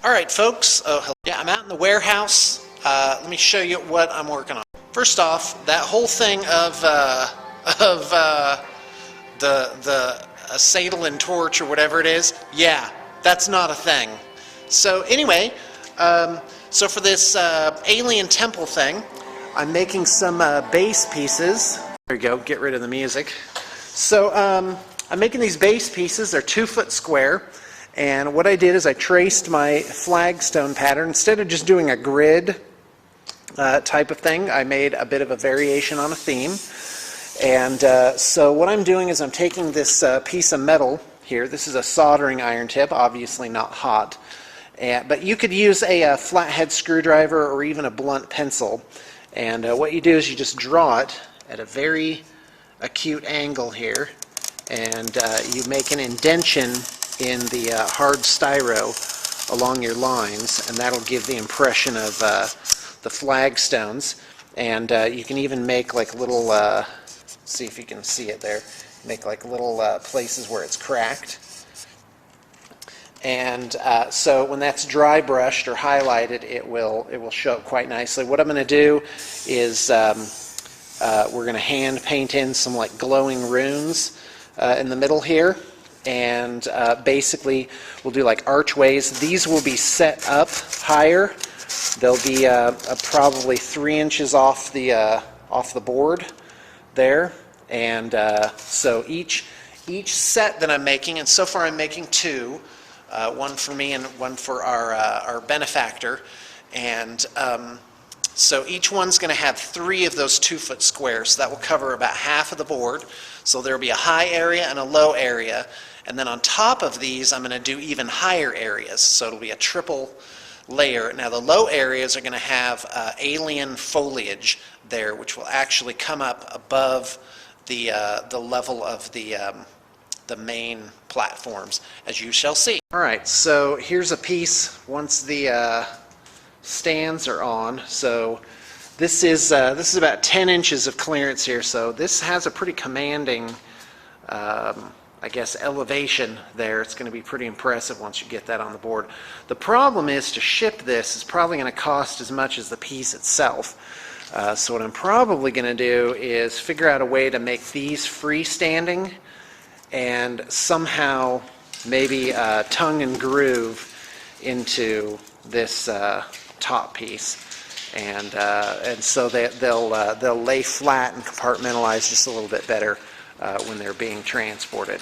Alright folks, yeah, I'm out in the warehouse. Let me show you what I'm working on. First off, that whole thing of the acetylene torch or whatever it is, yeah, that's not a thing. So anyway, so for this alien temple thing, I'm making some base pieces. There you go, get rid of the music. So I'm making these base pieces. They're 2 foot square. And what I did is I traced my flagstone pattern. Instead of just doing a grid type of thing, I made a bit of a variation on a theme. And so what I'm doing is I'm taking this piece of metal here. This is a soldering iron tip, obviously not hot. But you could use a flathead screwdriver or even a blunt pencil. And what you do is you just draw it at a very acute angle here. And you make an indentation in the hard styro along your lines, and that'll give the impression of the flagstones. And you can even make like little, see if you can see it there, make like little places where it's cracked. And so when that's dry brushed or highlighted, it will show up quite nicely. What I'm going to do is we're going to hand paint in some like glowing runes in the middle here. And basically we'll do like archways. These will be set up higher. They'll be probably 3 inches off the board there. And so each set that I'm making, and so far I'm making 2, one for me and one for our benefactor. And so each one's going to have 3 of those 2 foot squares. So that will cover about half of the board. So there'll be a high area and a low area. And then on top of these, I'm going to do even higher areas. So it'll be a triple layer. Now the low areas are going to have alien foliage there, which will actually come up above the level of the main platforms, as you shall see. All right, so here's a piece once the stands are on. So this is about 10 inches of clearance here. So this has a pretty commanding I guess elevation there. It's going to be pretty impressive once you get that on the board. The problem is to ship this is probably going to cost as much as the piece itself. So what I'm probably going to do is figure out a way to make these freestanding and somehow maybe tongue and groove into this top piece. And so they'll lay flat and compartmentalize just a little bit better when they're being transported.